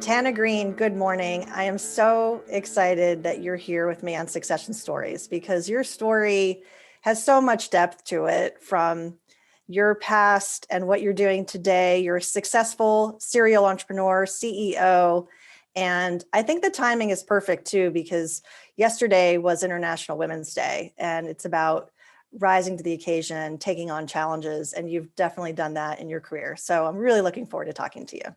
Tana Greene, good morning. I am so excited that you're here with me on Succession Stories because your story has so much depth to it, from your past and what you're doing today. You're a successful serial entrepreneur, CEO, and I think the timing is perfect too, because yesterday was International Women's Day, and it's about rising to the occasion, taking on challenges, and you've definitely done that in your career. So I'm really looking forward to talking to you.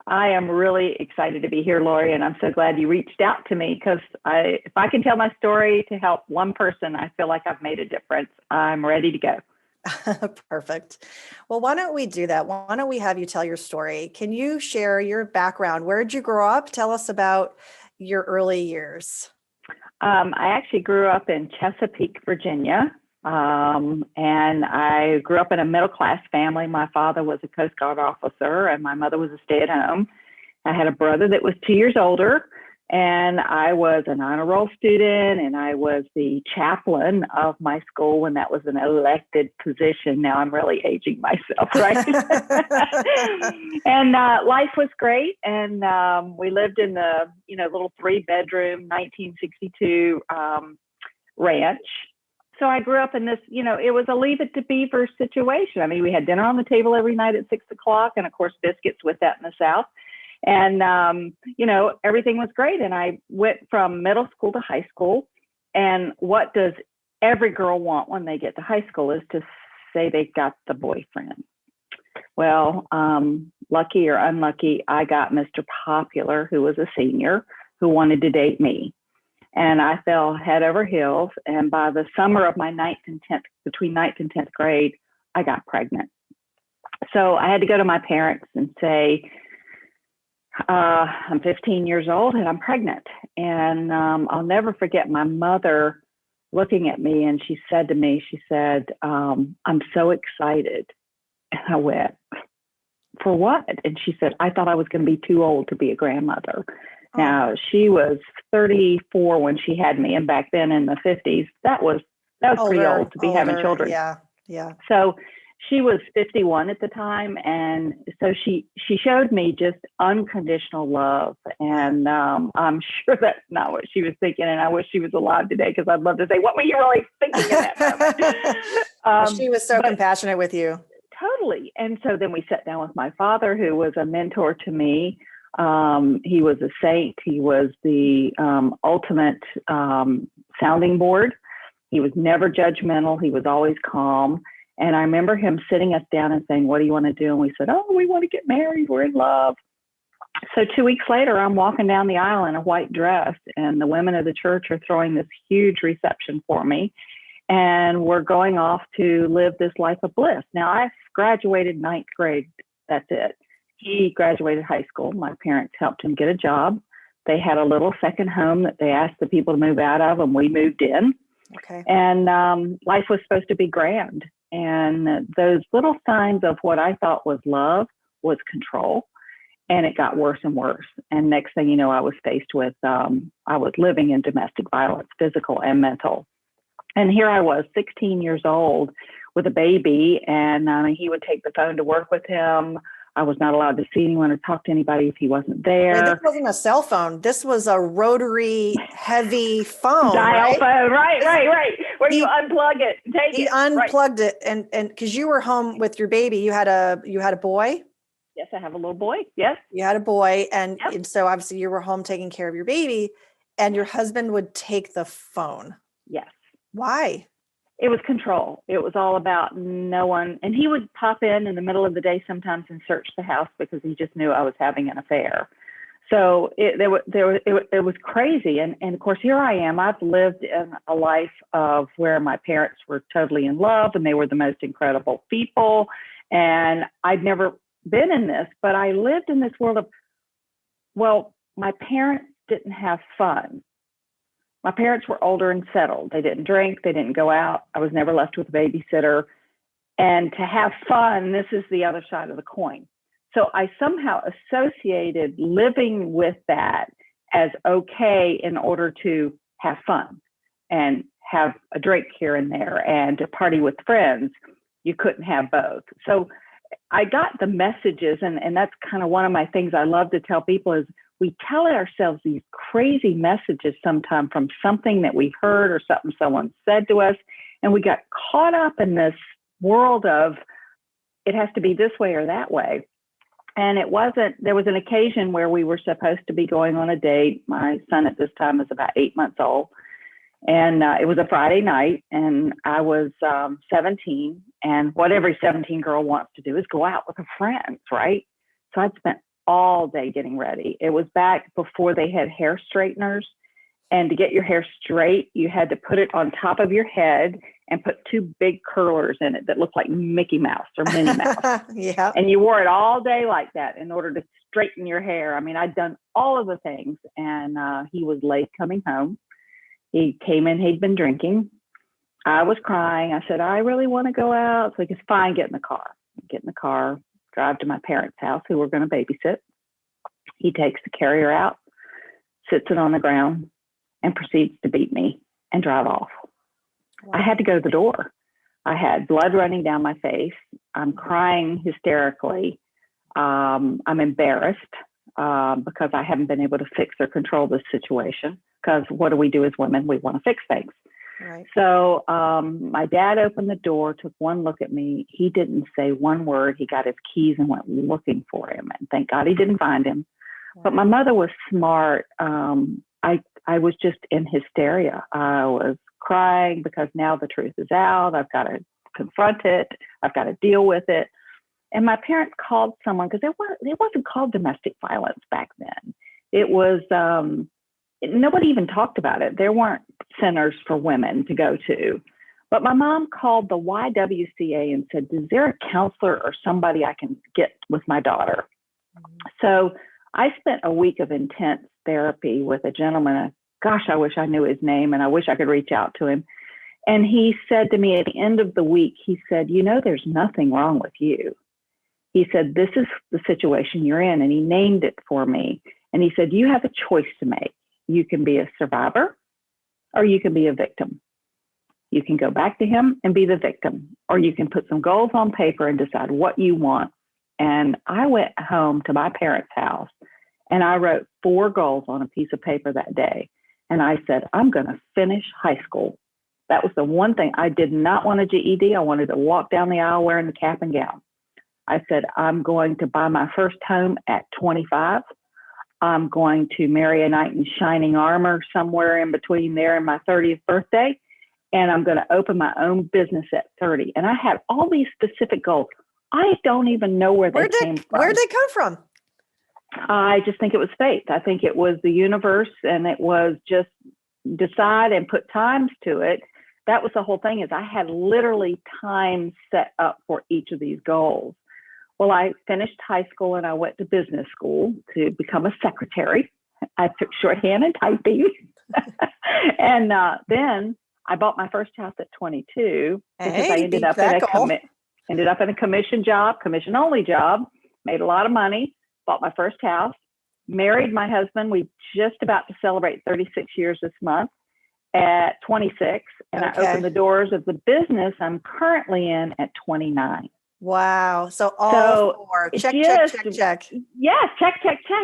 I am really excited to be here, Laurie, and I'm so glad you reached out to me because if I can tell my story to help one person, I feel like I've made a difference. I'm ready to go. Perfect. Well, why don't we do that? Why don't we have you tell your story? Can you share your background? Where did you grow up? Tell us about your early years. I actually grew up in Chesapeake, Virginia. And I grew up in a middle-class family. My father was a Coast Guard officer and my mother was a stay-at-home. I had a brother that was 2 years older, and I was an honor roll student, and I was the chaplain of my school when that was an elected position. Now I'm really aging myself, right? And life was great. And we lived in the, little 3-bedroom 1962 ranch. So I grew up in this, it was a leave it to beaver situation. I mean, we had dinner on the table every night at 6 o'clock, and of course, biscuits with that in the South. And, everything was great. And I went from middle school to high school. And what does every girl want when they get to high school is to say they got the boyfriend. Well, lucky or unlucky, I got Mr. Popular, who was a senior, who wanted to date me. And I fell head over heels. And by the summer of my between 9th and 10th grade, I got pregnant. So I had to go to my parents and say, I'm 15 years old and I'm pregnant. And I'll never forget my mother looking at me, and she said to me, I'm so excited. And I went, for what? And she said, I thought I was going to be too old to be a grandmother. Now, she was 34 when she had me, and back then in the 50s, that was pretty old to be having children. Yeah. So she was 51 at the time, and so she showed me just unconditional love, and I'm sure that's not what she was thinking, and I wish she was alive today because I'd love to say, what were you really thinking in that moment? She was so compassionate with you. Totally. And so then we sat down with my father, who was a mentor to me. He was a saint. He was the ultimate sounding board. He was never judgmental. He was always calm. And I remember him sitting us down and saying, what do you want to do? And we said, we want to get married. We're in love. So 2 weeks later, I'm walking down the aisle in a white dress, and the women of the church are throwing this huge reception for me. And we're going off to live this life of bliss. Now, I graduated 9th grade. That's it. He graduated high school. My parents helped him get a job. They had a little second home that they asked the people to move out of, and we moved in. Okay. And life was supposed to be grand. And those little signs of what I thought was love was control. And it got worse and worse. And next thing you know, I was faced with, I was living in domestic violence, physical and mental. And here I was, 16 years old with a baby, and he would take the phone to work with him. I was not allowed to see anyone or talk to anybody if he wasn't there. Wait, this wasn't a cell phone. This was a rotary heavy phone. Dial phone, right. Where you unplug it, take it. He unplugged it, and because you were home with your baby, you had a boy. Yes, I have a little boy. Yes, you had a boy, and, yep. And so obviously you were home taking care of your baby, and your husband would take the phone. Yes. Why? It was control. It was all about no one. And he would pop in the middle of the day sometimes and search the house because he just knew I was having an affair. So it was crazy. And of course, here I am. I've lived in a life of where my parents were totally in love and they were the most incredible people. And I'd never been in this, but I lived in this world of, well, my parents didn't have fun. My parents were older and settled. They didn't drink. They didn't go out. I was never left with a babysitter. And to have fun, this is the other side of the coin. So I somehow associated living with that as okay in order to have fun and have a drink here and there and to party with friends. You couldn't have both. So I got the messages, and that's kind of one of my things I love to tell people is we tell ourselves these crazy messages sometime from something that we've heard or something someone said to us, and we got caught up in this world of it has to be this way or that way. And it wasn't, there was an occasion where we were supposed to be going on a date. My son at this time was about 8 months old. And it was a Friday night, and I was 17. And what every 17 girl wants to do is go out with her friends, right? So I'd spent all day getting ready. It was back before they had hair straighteners. And to get your hair straight, you had to put it on top of your head and put two big curlers in it that looked like Mickey Mouse or Minnie Mouse. Yeah. And you wore it all day like that in order to straighten your hair. I mean, I'd done all of the things, and he was late coming home. He came in, he'd been drinking. I was crying. I said, I really want to go out. So he goes, fine, get in the car. Get in the car, drive to my parents' house who were going to babysit. He takes the carrier out, sits it on the ground, and proceeds to beat me and drive off. Wow. I had to go to the door. I had blood running down my face. I'm crying hysterically. I'm embarrassed because I haven't been able to fix or control this situation. Because what do we do as women? We want to fix things. Right. So my dad opened the door, took one look at me. He didn't say one word. He got his keys and went looking for him. And thank God he didn't find him. Wow. But my mother was smart. I was just in hysteria. I was crying because now the truth is out. I've got to confront it. I've got to deal with it. And my parents called someone because it wasn't called domestic violence back then. It was, nobody even talked about it. There weren't centers for women to go to. But my mom called the YWCA and said, is there a counselor or somebody I can get with my daughter? Mm-hmm. So I spent a week of intense therapy with a gentleman. Gosh, I wish I knew his name, and I wish I could reach out to him. And he said to me at the end of the week, he said, you know, there's nothing wrong with you. He said, this is the situation you're in. And he named it for me. And he said, you have a choice to make. You can be a survivor or you can be a victim. You can go back to him and be the victim, or you can put some goals on paper and decide what you want. And I went home to my parents' house and I wrote 4 goals on a piece of paper that day. And I said, I'm going to finish high school. That was the one thing. I did not want a GED. I wanted to walk down the aisle wearing the cap and gown. I said, I'm going to buy my first home at 25. I'm going to marry a knight in shining armor somewhere in between there and my 30th birthday. And I'm going to open my own business at 30. And I had all these specific goals. I don't even know where they came from. Where did they come from? I just think it was fate. I think it was the universe, and it was just decide and put times to it. That was the whole thing, is I had literally time set up for each of these goals. Well, I finished high school and I went to business school to become a secretary. I took shorthand and typing. And then I bought my first house at 22 because I ended up in a commission-only job, made a lot of money, bought my first house, married my husband. We just about to celebrate 36 years this month at 26. And I opened the doors of the business I'm currently in at 29. Wow. So all 4. Check. Yeah, check.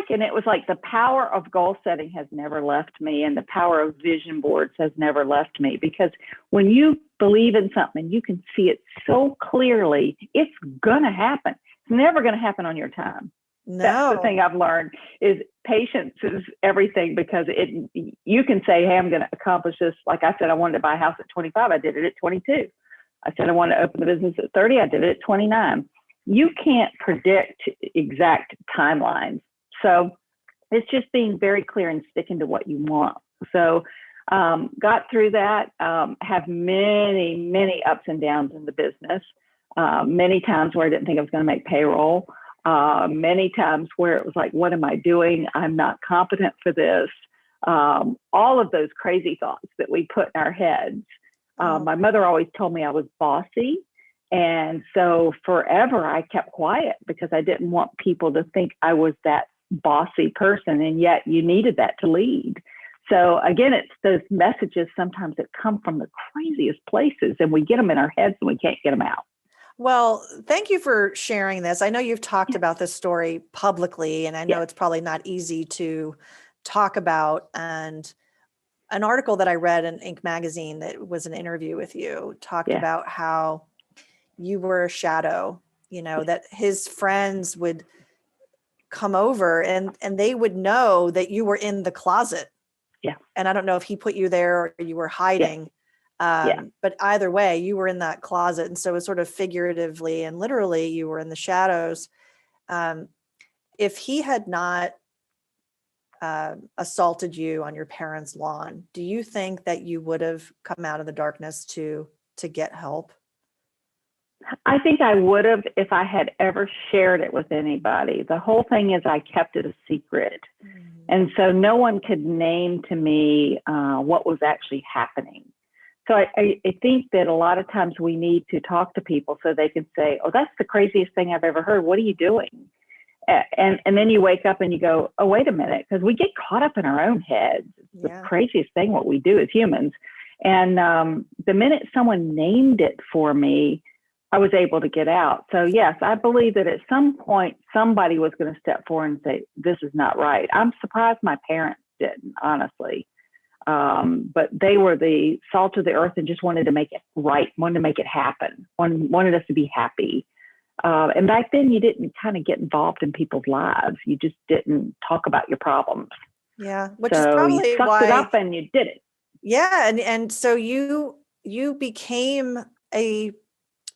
And it was like the power of goal setting has never left me, and the power of vision boards has never left me, because when you believe in something, you can see it so clearly, it's going to happen. It's never going to happen on your time. No. That's the thing I've learned, is patience is everything, because you can say, hey, I'm going to accomplish this. Like I said, I wanted to buy a house at 25. I did it at 22. I said I wanted to open the business at 30. I did it at 29. You can't predict exact timelines. So it's just being very clear and sticking to what you want. So got through that, have many, many ups and downs in the business, many times where I didn't think I was going to make payroll, many times where it was like, what am I doing? I'm not competent for this. All of those crazy thoughts that we put in our heads. My mother always told me I was bossy. And so forever I kept quiet because I didn't want people to think I was that bossy person. And yet you needed that to lead. So again, it's those messages sometimes that come from the craziest places, and we get them in our heads and we can't get them out. Well, thank you for sharing this. I know you've talked about this story publicly, and I know Yeah, it's probably not easy to talk about. And an article that I read in Inc. magazine that was an interview with you talked yeah, about how you were a shadow, that his friends would come over and they would know that you were in the closet. yeah, And I don't know if he put you there or you were yeah, hiding. yeah. But either way, you were in that closet. And so it was sort of figuratively and literally you were in the shadows. Um, if he had not assaulted you on your parents' lawn, do you think that you would have come out of the darkness to get help? I think I would have if I had ever shared it with anybody. The whole thing is I kept it a secret. Mhm. And so no one could name to me what was actually happening. So I think that a lot of times we need to talk to people so they can say, oh, that's the craziest thing I've ever heard. What are you doing? And then you wake up and you go, oh, wait a minute, because we get caught up in our own heads. It's the Yeah. craziest thing what we do as humans. And the minute someone named it for me, I was able to get out. So yes, I believe that at some point somebody was going to step forward and say, this is not right. I'm surprised my parents didn't, honestly. But they were the salt of the earth and just wanted to make it right, wanted to make it happen, wanted us to be happy. And back then you didn't kind of get involved in people's lives. You just didn't talk about your problems. Yeah. Which is So you probably sucked it why, up and you did it. yeah. And so you became a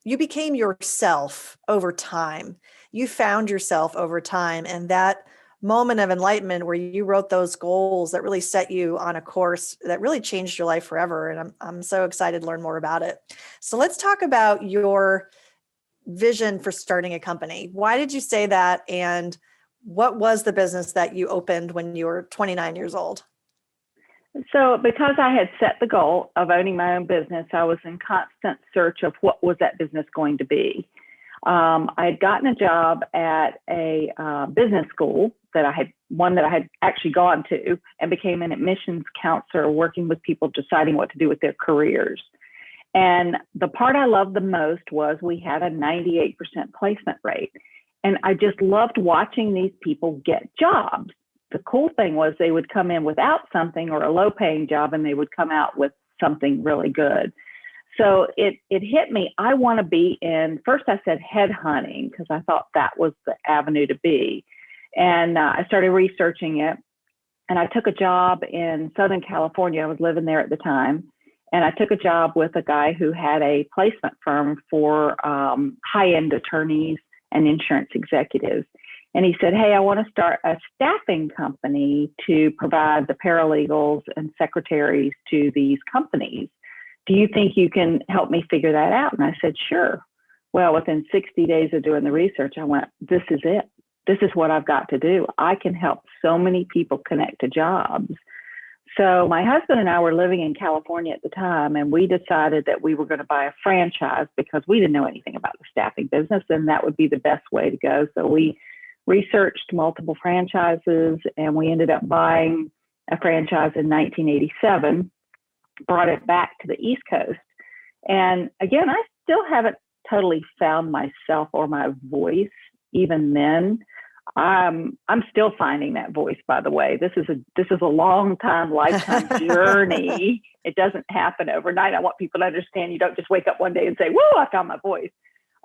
you became yourself over time. You found yourself over time. And that moment of enlightenment where you wrote those goals that really set you on a course that really changed your life forever. And I'm so excited to learn more about it. So let's talk about your vision for starting a company. Why did you say that? And what was the business that you opened when you were 29 years old? So because I had set the goal of owning my own business, I was in constant search of what was that business going to be. I had gotten a job at a business school that I had actually gone to, and became an admissions counselor working with people deciding what to do with their careers. And the part I loved the most was we had a 98% placement rate. And I just loved watching these people get jobs. The cool thing was they would come in without something or a low paying job, and they would come out with something really good. So it hit me. I want to be in, first I said headhunting, because I thought that was the avenue to be. And I started researching it, and I took a job in Southern California. I was living there at the time. And I took a job with a guy who had a placement firm for high-end attorneys and insurance executives. And he said, hey, I want to start a staffing company to provide the paralegals and secretaries to these companies. Do you think you can help me figure that out? And I said, sure. Well, within 60 days of doing the research, I went, this is it. This is what I've got to do. I can help so many people connect to jobs. So my husband and I were living in California at the time, and we decided that we were going to buy a franchise because we didn't know anything about the staffing business, and that would be the best way to go. So we researched multiple franchises, and we ended up buying a franchise in 1987, brought it back to the East Coast. And again, I still haven't totally found myself or my voice even then. I'm still finding that voice, by the way. This is a long time, lifetime journey. It doesn't happen overnight. I want people to understand you don't just wake up one day and say, whoa, I found my voice.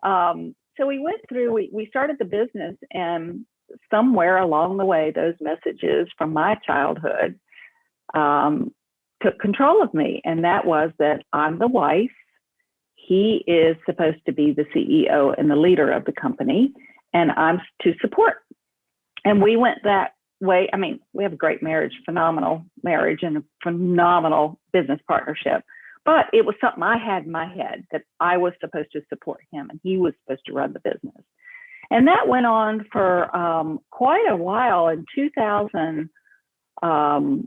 So we went through, we started the business, and somewhere along the way, those messages from my childhood took control of me. And that was that I'm the wife. He is supposed to be the CEO and the leader of the company, and I'm to support. And we went that way. I mean, we have a great marriage, phenomenal marriage, and a phenomenal business partnership. But it was something I had in my head that I was supposed to support him, and he was supposed to run the business. And that went on for quite a while. In 2000,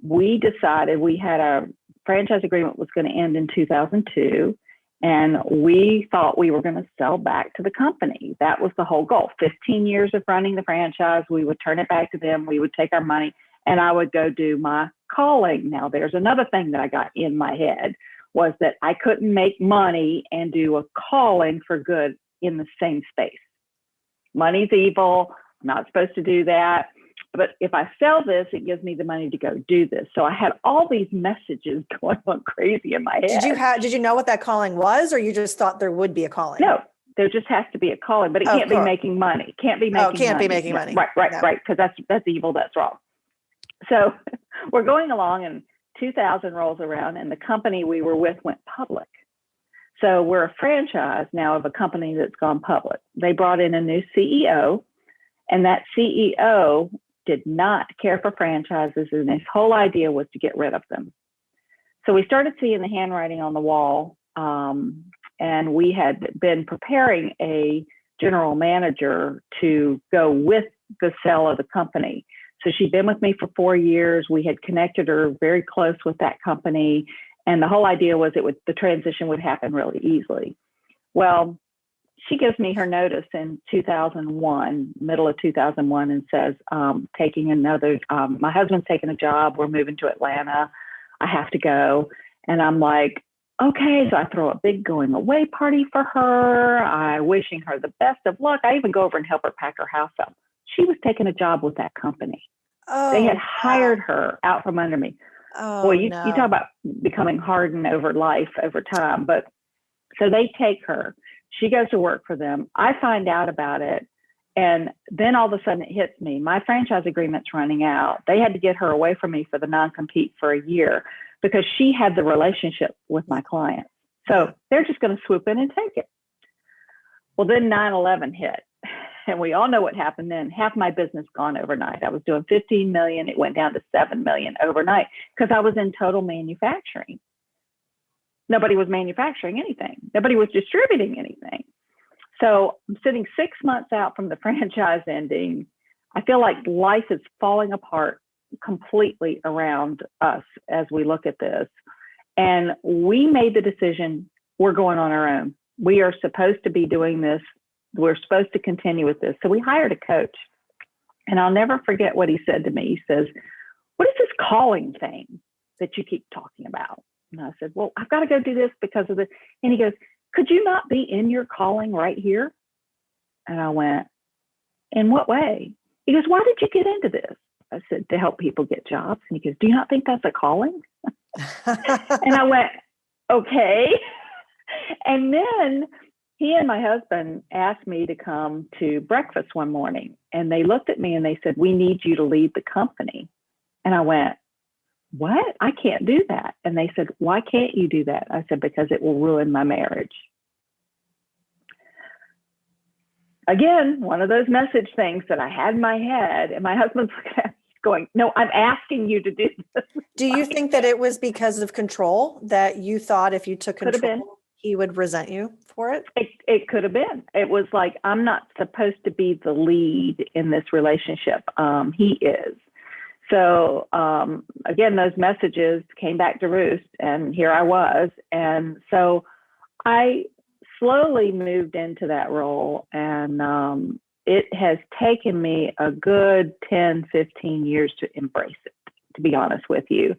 we decided we had a franchise agreement was going to end in 2002. And we thought we were going to sell back to the company. That was the whole goal. 15 years of running the franchise, we would turn it back to them. We would take our money, and I would go do my calling. Now, there's another thing that I got in my head was that I couldn't make money and do a calling for good in the same space. Money's evil. I'm not supposed to do that. But if I sell this, it gives me the money to go do this. So I had all these messages going on crazy in my head. Did you know what that calling was, or you just thought there would be a calling? No, there just has to be a calling, but it can't be making money. Can't be making money. Right. Because that's evil. That's wrong. So we're going along, and 2000 rolls around, and the company we were with went public. So we're a franchise now of a company that's gone public. They brought in a new CEO, and that CEO did not care for franchises, and his whole idea was to get rid of them. So we started seeing the handwriting on the wall, and we had been preparing a general manager to go with the sale of the company. So she'd been with me for 4 years. We had connected her very close with that company, and the whole idea was the transition would happen really easily. Well, she gives me her notice in 2001, middle of 2001, and says, my husband's taking a job. We're moving to Atlanta. I have to go. And I'm like, okay. So I throw a big going away party for her. I wishing her the best of luck. I even go over and help her pack her house up. She was taking a job with that company. They had hired her out from under me. You talk about becoming hardened over life, over time. But so they take her. She goes to work for them. I find out about it. And then all of a sudden it hits me. My franchise agreement's running out. They had to get her away from me for the non-compete for a year because she had the relationship with my clients. So they're just going to swoop in and take it. Well, then 9/11 hit. And we all know what happened then. Half my business gone overnight. I was doing 15 million. It went down to 7 million overnight because I was in total manufacturing. Nobody was manufacturing anything. Nobody was distributing anything. So I'm sitting 6 months out from the franchise ending. I feel like life is falling apart completely around us as we look at this. And we made the decision, we're going on our own. We are supposed to be doing this. We're supposed to continue with this. So we hired a coach. And I'll never forget what he said to me. He says, what is this calling thing that you keep talking about? And I said, well, I've got to go do this because of this. And he goes, could you not be in your calling right here? And I went, in what way? He goes, why did you get into this? I said, to help people get jobs. And he goes, do you not think that's a calling? And I went, okay. And then he and my husband asked me to come to breakfast one morning. And they looked at me and they said, we need you to lead the company. And I went, what? I can't do that. And they said, why can't you do that? I said, because it will ruin my marriage. Again, one of those message things that I had in my head, and my husband's looking at me going, no, I'm asking you to do this. Do you think that it was because of control, that you thought if you took control, he would resent you for it? It could have been. It was like, I'm not supposed to be the lead in this relationship. He is. So again, those messages came back to roost, and here I was. And so I slowly moved into that role, and it has taken me a good 10, 15 years to embrace it, to be honest with you.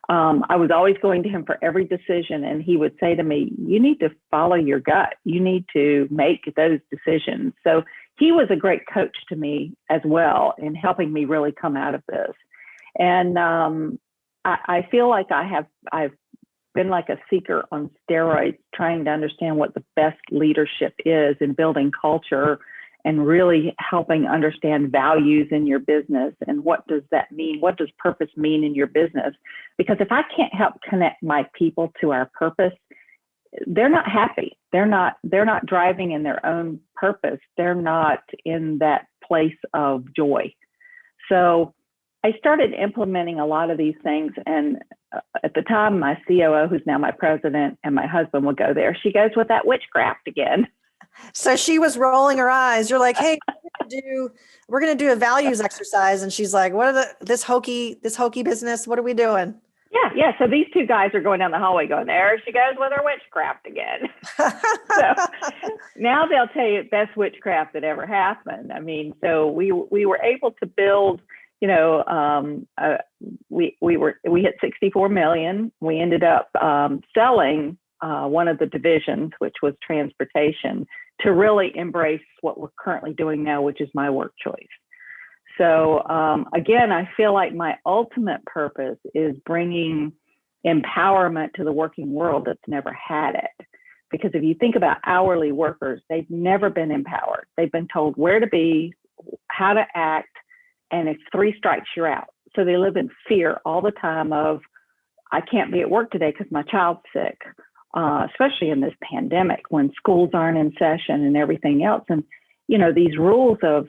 I was always going to him for every decision, and he would say to me, you need to follow your gut. You need to make those decisions. So he was a great coach to me as well in helping me really come out of this. And I feel like I've been like a seeker on steroids, trying to understand what the best leadership is in building culture and really helping understand values in your business. And what does that mean? What does purpose mean in your business? Because if I can't help connect my people to our purpose, they're not happy. They're not driving in their own purpose. They're not in that place of joy. So I started implementing a lot of these things. And at the time, my COO, who's now my president, and my husband would go there. She goes with that witchcraft again. So she was rolling her eyes. You're like, hey, we're going to do a values exercise. And she's like, what are this hokey business? What are we doing? Yeah. So these two guys are going down the hallway going, there she goes with her witchcraft again. So now they'll tell you best witchcraft that ever happened. I mean, so we were able to build, we hit 64 million. We ended up selling one of the divisions, which was transportation, to really embrace what we're currently doing now, which is my work choice. So again, I feel like my ultimate purpose is bringing empowerment to the working world that's never had it. Because if you think about hourly workers, they've never been empowered. They've been told where to be, how to act, and if 3 strikes, you're out. So they live in fear all the time of, I can't be at work today because my child's sick, especially in this pandemic when schools aren't in session and everything else. And, you know, these rules of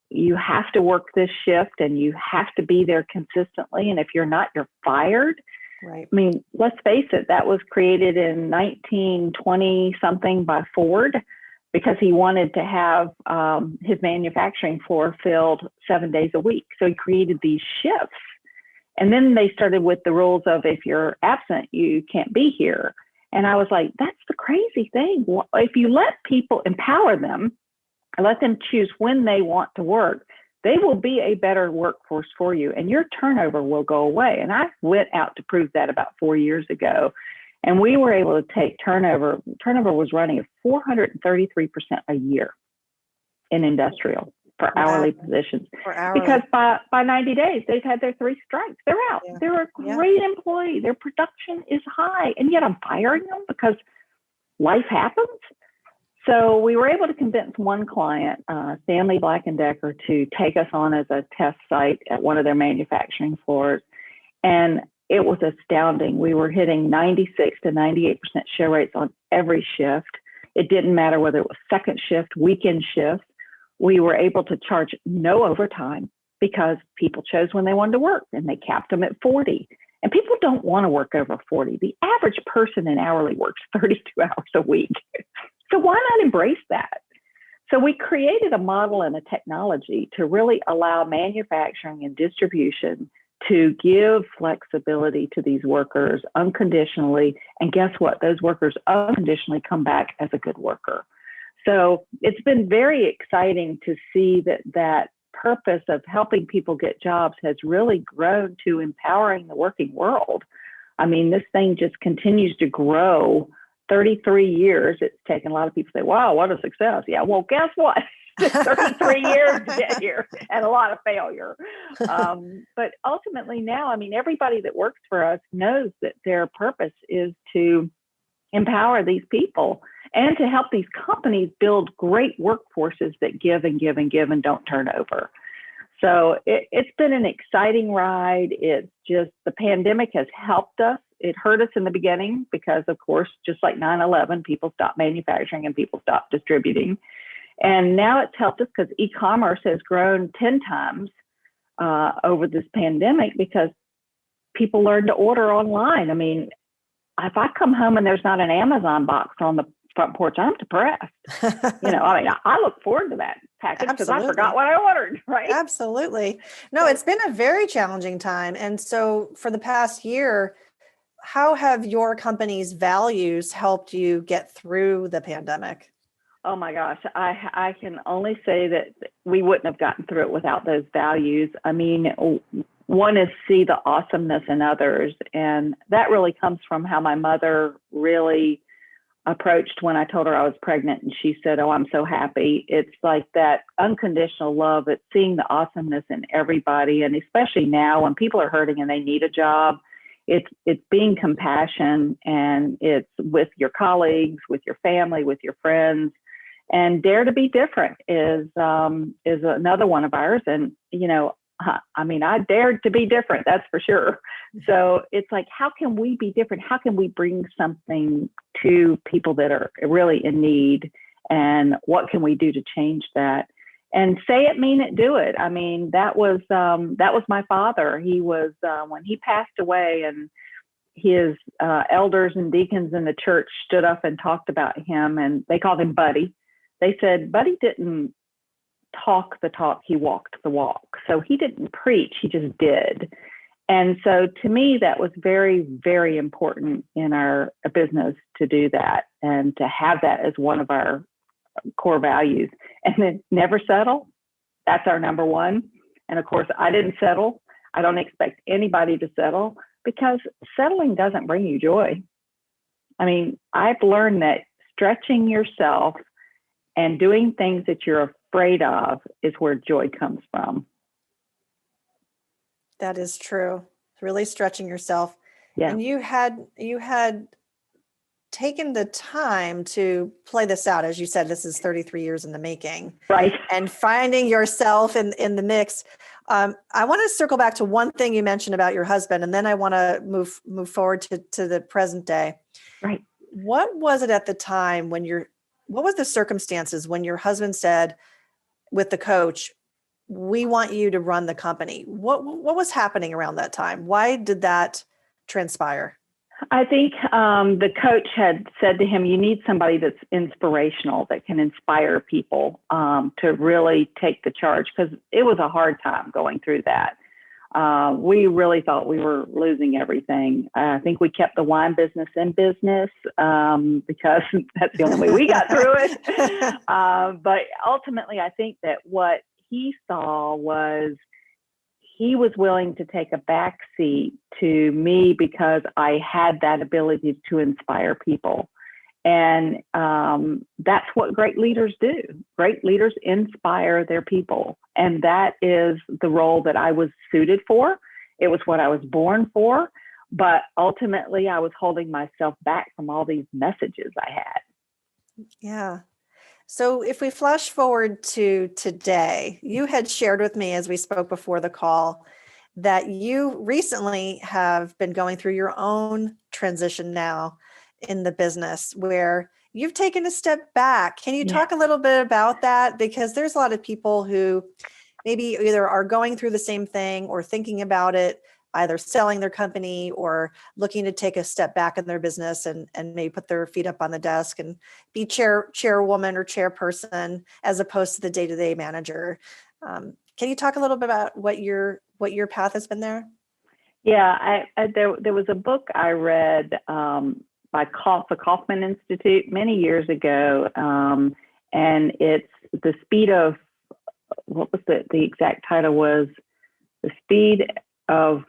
you have to work this shift and you have to be there consistently. And if you're not, you're fired. Right. I mean, let's face it, that was created in 1920 something by Ford because he wanted to have his manufacturing floor filled 7 days a week. So he created these shifts. And then they started with the rules of if you're absent, you can't be here. And I was like, that's the crazy thing. If you let people empower them, let them choose when they want to work, they will be a better workforce for you and your turnover will go away. And I went out to prove that about 4 years ago. And we were able to take turnover was running at 433% a year in industrial for hourly positions. Because by 90 days, they've had their 3 strikes. They're out. Yeah. They're a great employee. Their production is high. And yet I'm firing them because life happens. So we were able to convince one client, Stanley Black & Decker, to take us on as a test site at one of their manufacturing floors. And it was astounding. We were hitting 96 to 98% share rates on every shift. It didn't matter whether it was second shift, weekend shift. We were able to charge no overtime because people chose when they wanted to work and they capped them at 40. And people don't want to work over 40. The average person in hourly works 32 hours a week. So why not embrace that? So we created a model and a technology to really allow manufacturing and distribution to give flexibility to these workers unconditionally. And guess what? Those workers unconditionally come back as a good worker. So it's been very exciting to see that purpose of helping people get jobs has really grown to empowering the working world. I mean, this thing just continues to grow. 33 years, it's taken a lot of people say, wow, what a success. Yeah, well, guess what? 33 years to get here and a lot of failure. But ultimately now, I mean, everybody that works for us knows that their purpose is to empower these people and to help these companies build great workforces that give and give and give and don't turn over. So it's been an exciting ride. It's just the pandemic has helped us. It hurt us in the beginning because, of course, just like 9/11, people stopped manufacturing and people stopped distributing. And now it's helped us because e-commerce has grown 10 times over this pandemic because people learned to order online. I mean, if I come home and there's not an Amazon box on the front porch, I'm depressed. I mean, I look forward to that package because I forgot what I ordered, right? Absolutely. No, it's been a very challenging time. And so for the past year, how have your company's values helped you get through the pandemic? Oh my gosh, I can only say that we wouldn't have gotten through it without those values. I mean, one is see the awesomeness in others. And that really comes from how my mother really approached when I told her I was pregnant and she said, oh, I'm so happy. It's like that unconditional love. It's seeing the awesomeness in everybody. And especially now when people are hurting and they need a job, it's being compassion, and it's with your colleagues, with your family, with your friends. And dare to be different is another one of ours. And, I mean, I dared to be different, that's for sure. So it's like, how can we be different? How can we bring something to people that are really in need? And what can we do to change that? And say it, mean it, do it. I mean, that was my father. He was, when he passed away, and his elders and deacons in the church stood up and talked about him, and they called him Buddy. They said, Buddy didn't talk the talk, he walked the walk. So he didn't preach, he just did. And so to me, that was very, very important in our business to do that and to have that as one of our core values. And then never settle. That's our number one. And of course, I didn't settle. I don't expect anybody to settle because settling doesn't bring you joy. I mean, I've learned that stretching yourself And doing things that you're afraid of is where joy comes from. That is true. Really stretching yourself. Yeah. And you had taken the time to play this out. As you said, this is 33 years in the making. Right. And finding yourself in the mix. I want to circle back to one thing you mentioned about your husband, and then I want to move forward to the present day. Right. What was it at the time what was the circumstances when your husband said with the coach, we want you to run the company? What was happening around that time? Why did that transpire? I think the coach had said to him, you need somebody that's inspirational, that can inspire people to really take the charge, because it was a hard time going through that. We really thought we were losing everything. I think we kept the wine business in business because that's the only way we got through it. But ultimately, I think that what he saw was he was willing to take a back seat to me because I had that ability to inspire people. And that's what great leaders do. Great leaders inspire their people. And that is the role that I was suited for. It was what I was born for. But ultimately, I was holding myself back from all these messages I had. Yeah. So if we flash forward to today, you had shared with me as we spoke before the call that you recently have been going through your own transition now in the business where you've taken a step back. Can you talk a little bit about that? Because there's a lot of people who maybe either are going through the same thing or thinking about it, either selling their company or looking to take a step back in their business and maybe put their feet up on the desk and be chairwoman or chairperson as opposed to the day-to-day manager. Can you talk a little bit about what your path has been there? Yeah, there was a book I read by the Kaufman Institute many years ago, and it's The Speed of, what was the exact title was? The Speed of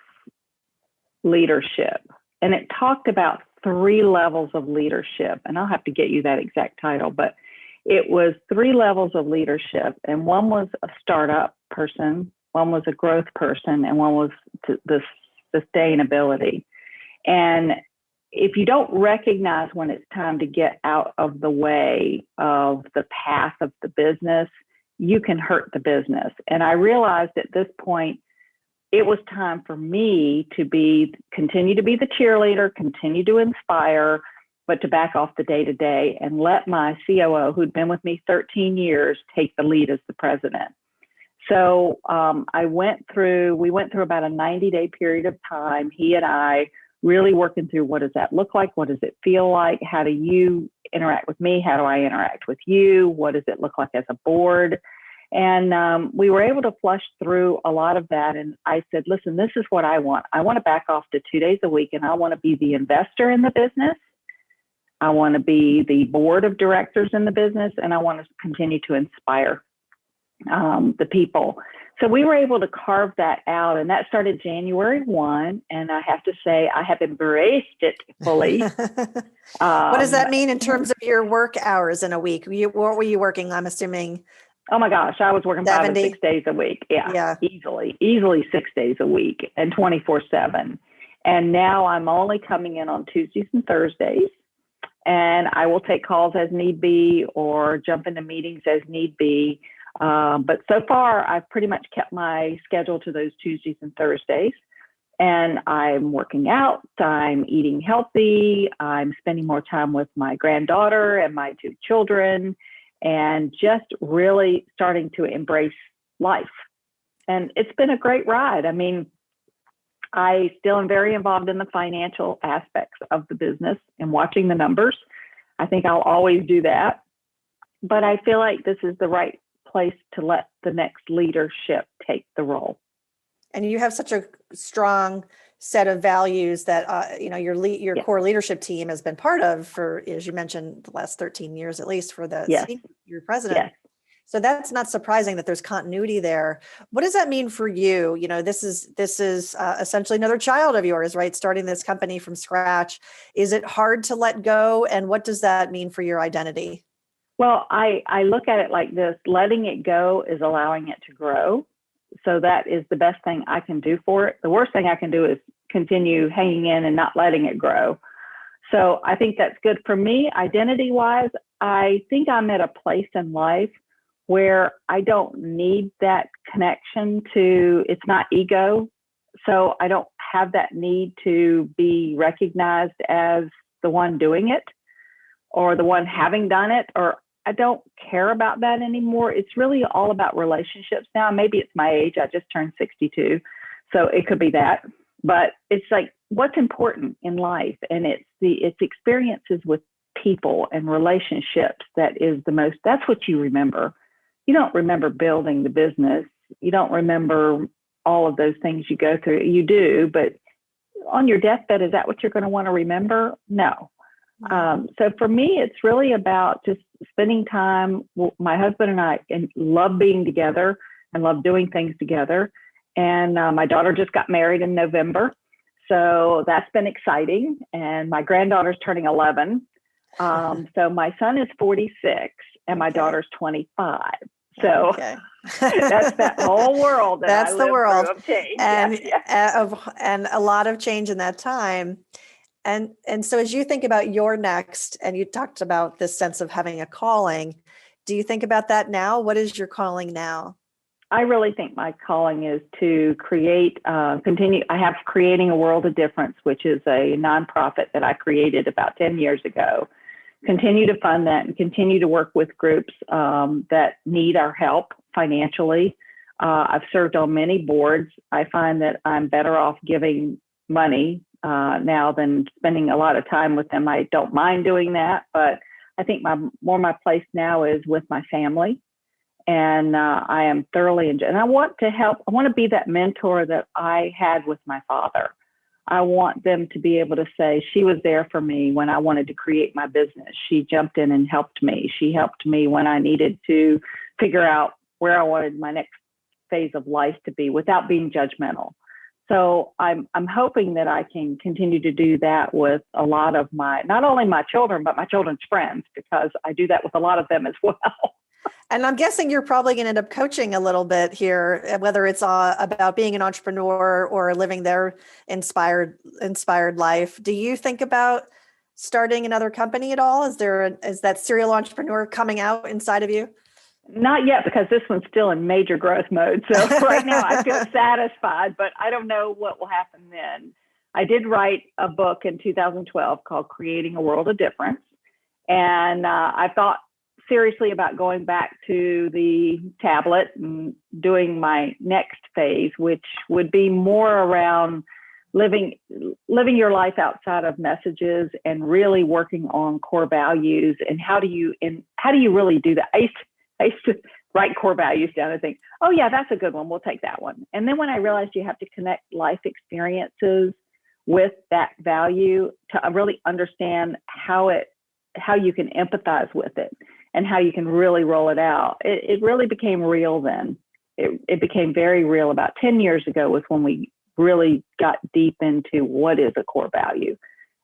Leadership. And it talked about 3 levels of leadership. And I'll have to get you that exact title, but it was 3 levels of leadership. And one was a startup person, one was a growth person, and one was the sustainability. And if you don't recognize when it's time to get out of the way of the path of the business, you can hurt the business. And I realized at this point, it was time for me to continue to be the cheerleader, continue to inspire, but to back off the day-to-day and let my COO, who'd been with me 13 years, take the lead as the president. So we went through about a 90-day period of time, he and I really working through, what does that look like? What does it feel like? How do you interact with me? How do I interact with you? What does it look like as a board? And we were able to flush through a lot of that. And I said, listen, this is what I want. I want to back off to 2 days a week, and I want to be the investor in the business. I want to be the board of directors in the business, and I want to continue to inspire the people. So we were able to carve that out, and that started January 1. And I have to say, I have embraced it fully. What does that mean in terms of your work hours in a week? What were you working? I'm assuming. Oh my gosh, I was working 5 or 6 days a week. Yeah. Easily 6 days a week and 24/7. And now I'm only coming in on Tuesdays and Thursdays, and I will take calls as need be or jump into meetings as need be. But so far, I've pretty much kept my schedule to those Tuesdays and Thursdays. And I'm working out, I'm eating healthy, I'm spending more time with my granddaughter and my 2 children, and just really starting to embrace life. And it's been a great ride. I mean, I still am very involved in the financial aspects of the business and watching the numbers. I think I'll always do that. But I feel like this is the right place to let the next leadership take the role. And you have such a strong set of values that your core leadership team has been part of for, as you mentioned, the last 13 years at least for your president. Yes. So that's not surprising that there's continuity there. What does that mean for you? You know, this is essentially another child of yours, right? Starting this company from scratch. Is it hard to let go? And what does that mean for your identity? Well, I look at it like this: letting it go is allowing it to grow. So that is the best thing I can do for it. The worst thing I can do is continue hanging in and not letting it grow. So I think that's good for me. Identity wise, I think I'm at a place in life where I don't need that connection to, it's not ego. So I don't have that need to be recognized as the one doing it or the one having done it, or I don't care about that anymore. It's really all about relationships now. Maybe it's my age. I just turned 62. So it could be that. But it's like what's important in life. And it's experiences with people and relationships that is the most, that's what you remember. You don't remember building the business. You don't remember all of those things you go through. You do, but on your deathbed, is that what you're going to want to remember? No. So for me, it's really about just spending time. My husband and I love being together and love doing things together. And my daughter just got married in November. So that's been exciting. And my granddaughter's turning 11. So my son is 46 and my daughter's 25. So that's that whole world. That's the world. Of change. And, and a lot of change in that time. And so as you think about your next, and you talked about this sense of having a calling, do you think about that now? What is your calling now? I really think my calling is to create, continue. I have Creating a World of Difference, which is a nonprofit that I created about 10 years ago. Continue to fund that and continue to work with groups that need our help financially. I've served on many boards. I find that I'm better off giving money now than spending a lot of time with them. I don't mind doing that, but I think my place now is with my family. And I am thoroughly enjoying, and I want to help. I want to be that mentor that I had with my father. I want them to be able to say, she was there for me when I wanted to create my business. She jumped in and helped me. She helped me when I needed to figure out where I wanted my next phase of life to be without being judgmental. So I'm hoping that I can continue to do that with a lot of not only my children, but my children's friends, because I do that with a lot of them as well. And I'm guessing you're probably going to end up coaching a little bit here, whether it's about being an entrepreneur or living their inspired life. Do you think about starting another company at all? Is that serial entrepreneur coming out inside of you? Not yet, because this one's still in major growth mode. So right now I feel satisfied, but I don't know what will happen then. I did write a book in 2012 called Creating a World of Difference. And I thought seriously about going back to the tablet and doing my next phase, which would be more around living your life outside of messages and really working on core values. And how do you really do that? I used to write core values down and think, oh yeah, that's a good one. We'll take that one. And then when I realized you have to connect life experiences with that value to really understand how you can empathize with it and how you can really roll it out, it really became real then. It became very real about 10 years ago was when we really got deep into what is a core value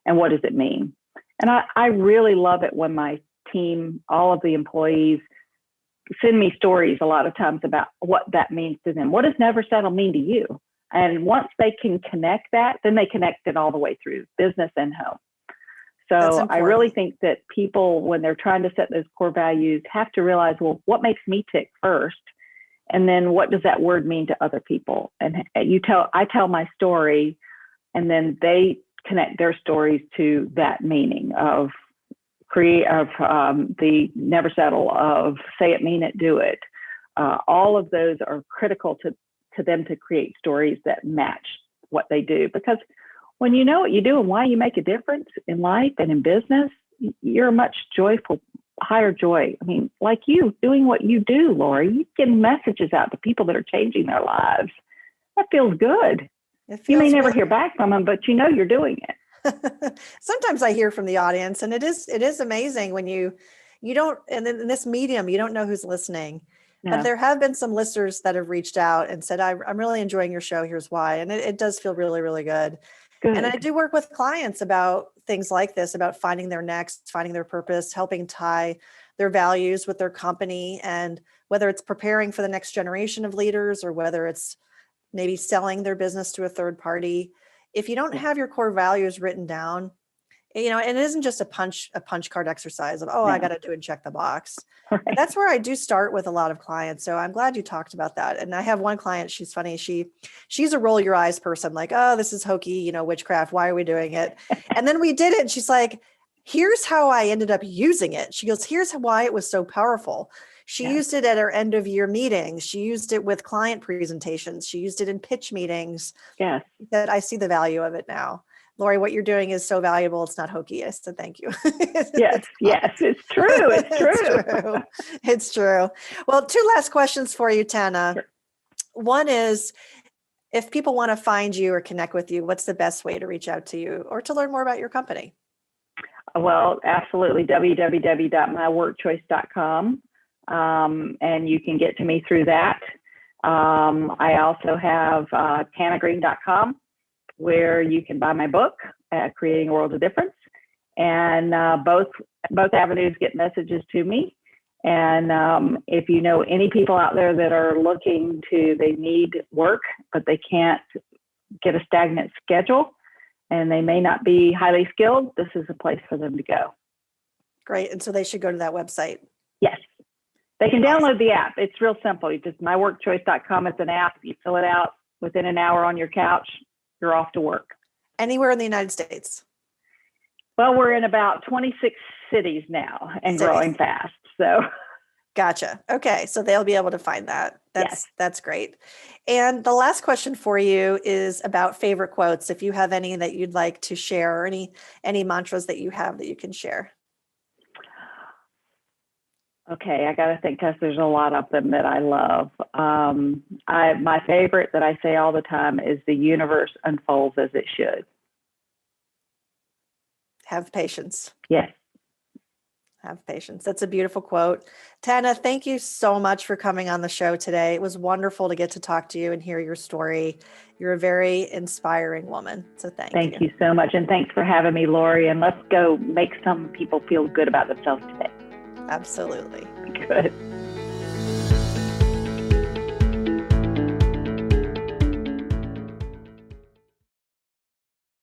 and what does it mean. And I really love it when my team, all of the employees, send me stories a lot of times about what that means to them. What does never settle mean to you? And once they can connect that, then they connect it all the way through business and home. So I really think that people, when they're trying to set those core values, have to realize, well, what makes me tick first? And then what does that word mean to other people? And I tell my story, and then they connect their stories to that meaning of the never settle, of say it, mean it, do it. All of those are critical to them to create stories that match what they do. Because when you know what you do and why you make a difference in life and in business, you're much higher joy. I mean, like you doing what you do, Laurie, you get messages out to people that are changing their lives. That feels good. You may never hear back from them, but you know you're doing it. Sometimes I hear from the audience, and it is amazing when you don't, and in this medium, you don't know who's listening. No. But there have been some listeners that have reached out and said, I'm really enjoying your show. Here's why. And it does feel really, really good. And I do work with clients about things like this, about finding their next, finding their purpose, helping tie their values with their company, and whether it's preparing for the next generation of leaders or whether it's maybe selling their business to a third party, if you don't have your core values written down, and it isn't just a punch card exercise of, I got to do and check the box. Right. But that's where I do start with a lot of clients. So I'm glad you talked about that. And I have one client, she's funny. She's a roll your eyes person, like, oh, this is hokey, witchcraft. Why are we doing it? And then we did it. And she's like, here's how I ended up using it. She goes, here's why it was so powerful. She used it at her end of year meetings. She used it with client presentations. She used it in pitch meetings. Yes. That I see the value of it now. Laurie, what you're doing is so valuable. It's not hokey. I said, thank you. Yes, it's true. It's true. It's true. Well, two last questions for you, Tana. Sure. One is, if people want to find you or connect with you, what's the best way to reach out to you or to learn more about your company? Well, absolutely. www.myworkchoice.com. And you can get to me through that. I also have TanaGreene.com, where you can buy my book, Creating a World of Difference. And both avenues get messages to me. And if you know any people out there that are they need work, but they can't get a stagnant schedule, and they may not be highly skilled, this is a place for them to go. Great. And so they should go to that website. Yes. They can download the app. It's real simple. You just myworkchoice.com. It's an app. You fill it out within an hour on your couch. You're off to work. Anywhere in the United States? Well, we're in about 26 cities now and growing fast. So, gotcha. Okay. So they'll be able to find that. That's great. And the last question for you is about favorite quotes. If you have any that you'd like to share, or any mantras that you have that you can share. Okay, I got to think, because there's a lot of them that I love. My favorite that I say all the time is, the universe unfolds as it should. Have patience. Yes. Have patience. That's a beautiful quote. Tana, thank you so much for coming on the show today. It was wonderful to get to talk to you and hear your story. You're a very inspiring woman. So thank you. Thank you so much. And thanks for having me, Laurie. And let's go make some people feel good about themselves today. Absolutely. Good.